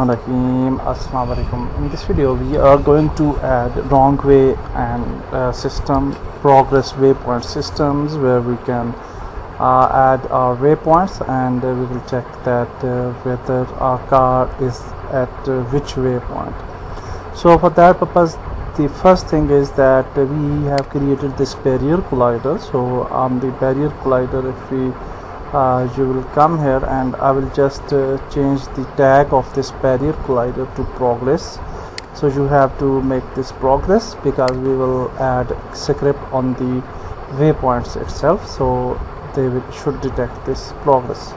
Assalamu alaikum. In this video we are going to add wrong way and system progress waypoint systems where we can add our waypoints and we will check that whether our car is at which waypoint. So for that purpose, the first thing is that we have created this barrier collider. So on the barrier collider, if we you will come here and I will just change the tag of this barrier collider to progress. So you have to make this progress because we will add script on the waypoints itself, so they should detect this progress.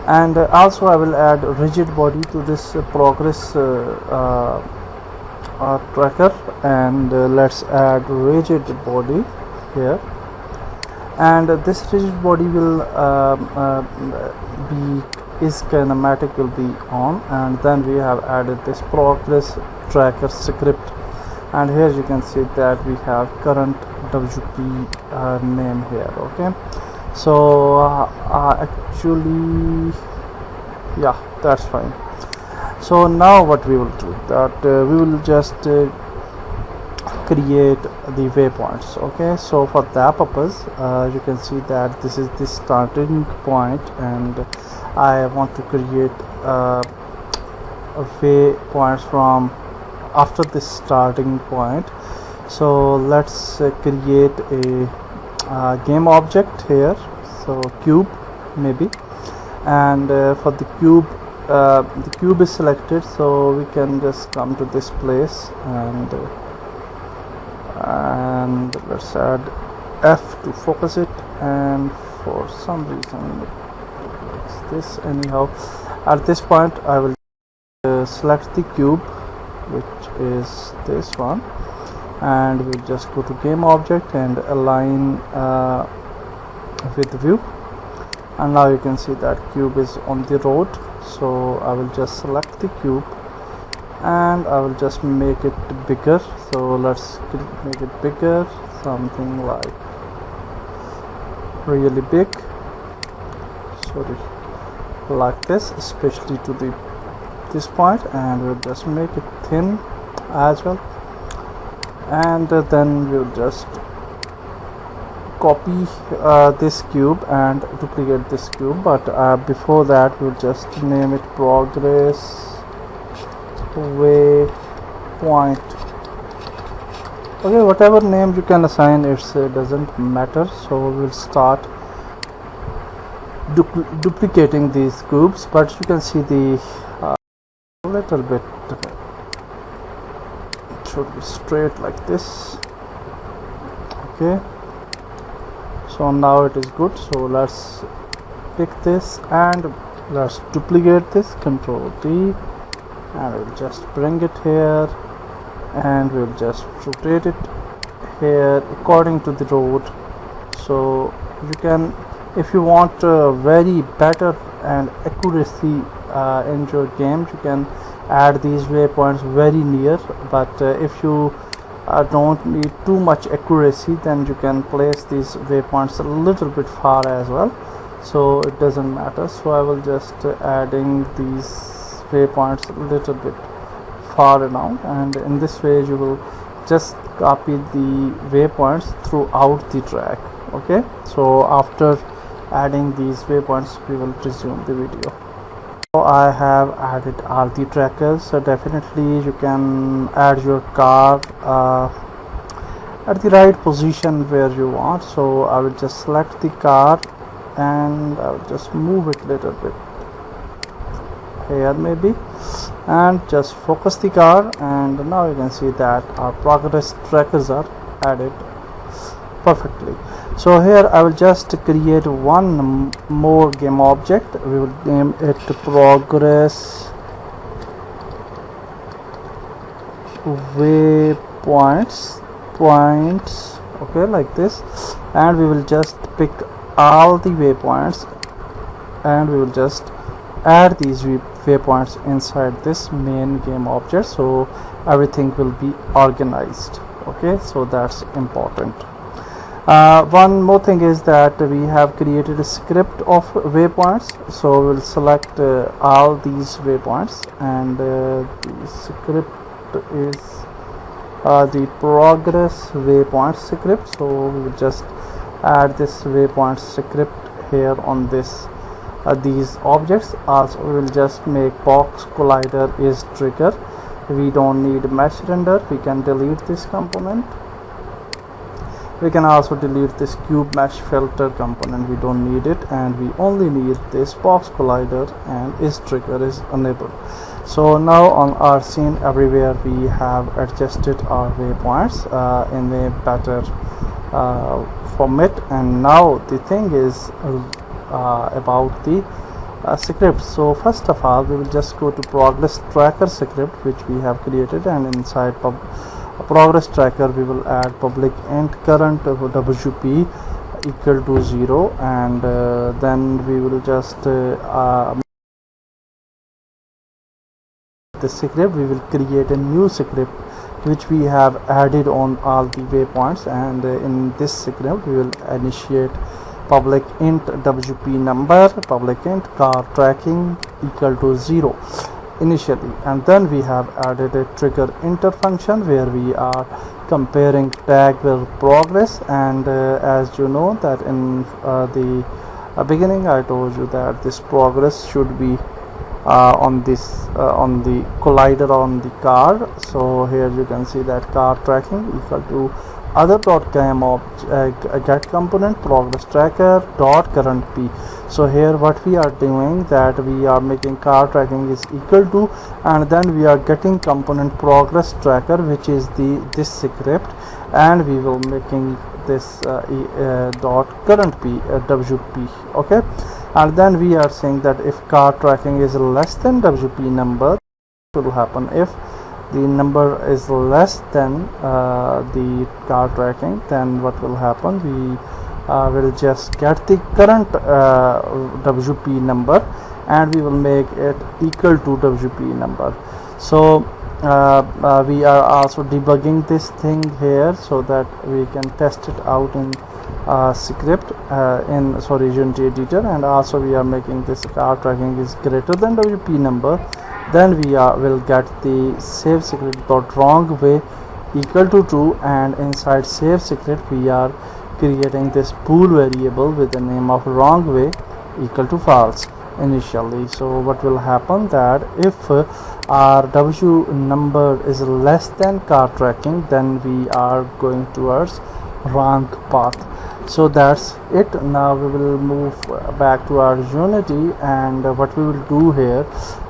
And also I will add rigid body to this progress tracker, and let's add rigid body here. And this rigid body will kinematic will be on, and then we have added this progress tracker script, and here you can see that we have current WP name here. Okay, so actually yeah, that's fine. So now what we will do, that we will just create the waypoints. Okay, so for that purpose you can see that this is the starting point and I want to create waypoints from after this starting point. So let's create a game object here, so cube maybe, and for the cube is selected, so we can just come to this place and let's add F to focus it, and for some reason it's this anyhow. At this point I will select the cube, which is this one, and we'll just go to game object and align with view, and now you can see that cube is on the road. So I will just select the cube and I will just make it bigger. So let's make it bigger, something like really big, sorry, like this, especially to this point, and we'll just make it thin as well, and then we'll just copy this cube and duplicate this cube, but before that we'll just name it progress waypoint. Okay, whatever name you can assign, it doesn't matter. So we'll start duplicating these cubes, but you can see the little bit, it should be straight like this. Okay, so now it is good. So let's pick this and let's duplicate this, Control D, and we'll just bring it here and we'll just rotate it here according to the road. So you can, if you want very better and accuracy in your games, you can add these waypoints very near, but if you don't need too much accuracy, then you can place these waypoints a little bit far as well, so it doesn't matter. So I will just adding these waypoints a little bit far now, and in this way you will just copy the waypoints throughout the track. Okay, so after adding these waypoints we will resume the video. So I have added all the trackers, so definitely you can add your car at the right position where you want. So I will just select the car and I will just move it a little bit here maybe, and just focus the car, and now you can see that our progress trackers are added perfectly. So here I will just create one more game object. We will name it progress waypoints points. Okay, like this, and we will just pick all the waypoints and we will just add these waypoints inside this main game object, so everything will be organized. Okay, so that's important. One more thing is that we have created a script of waypoints, so we'll select all these waypoints, and the script is the progress waypoint script. So we will just add this waypoint script here on this these objects. Also we will just make box collider is trigger. We don't need mesh render, we can delete this component. We can also delete this cube mesh filter component, we don't need it, and we only need this box collider and is trigger is enabled. So now on our scene everywhere we have adjusted our waypoints in a better format. And now the thing is about the script. So first of all we will just go to progress tracker script which we have created, and inside progress tracker we will add public int current WP equal to 0, and then we will just the script we will create a new script which we have added on all the waypoints, and in this script we will initiate public int WP number, public int car tracking equal to 0 initially, and then we have added a trigger enter function where we are comparing tag with progress. And as you know that in the beginning I told you that this progress should be on this on the collider on the car. So here you can see that car tracking equal to other.gam get component progress tracker dot current p. So here what we are doing that we are making car tracking is equal to, and then we are getting component progress tracker which is this script, and we will making this dot current p WP. Okay, and then we are saying that if car tracking is less than WP number, what will happen if the number is less than the car tracking, then what will happen, we will just get the current WP number and we will make it equal to WP number. So we are also debugging this thing here so that we can test it out in script in Unity editor, and also we are making this car tracking is greater than WP number. Then we will get the save secret dot wrong way equal to true, and inside save secret we are creating this bool variable with the name of wrong way equal to false initially. So what will happen that if our W number is less than car tracking, then we are going towards wrong path. So that's it. Now we will move back to our Unity, and what we will do here,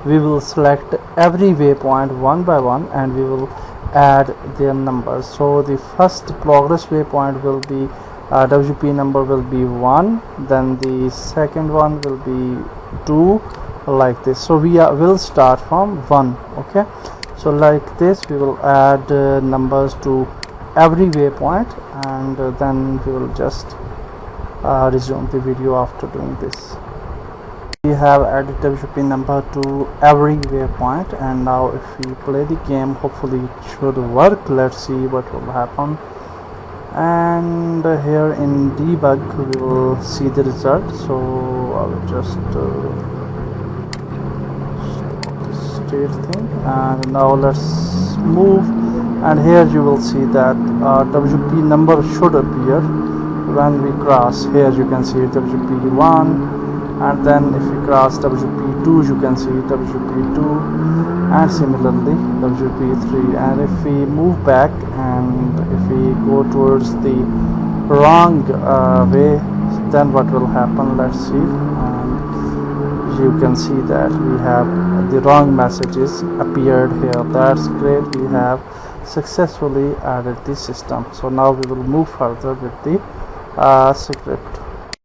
we will select every waypoint one by one and we will add their numbers. So the first progress waypoint will be WP number will be 1, then the second one will be 2, like this. So we will start from 1. Okay, so like this we will add numbers to every waypoint, and then we will just resume the video after doing this. We have added WP number to every waypoint, and now if we play the game, hopefully it should work. Let's see what will happen. And here in debug we will see the result. So I will just stop this state thing, and now let's move, and here you will see that WP number should appear when we cross. Here you can see WP1, and then if we cross WP2 you can see WP2, and similarly WP3. And if we move back and if we go towards the wrong way, then what will happen, let's see. And you can see that we have the wrong messages appeared here. That's great, we have successfully added the system. So now we will move further with the script.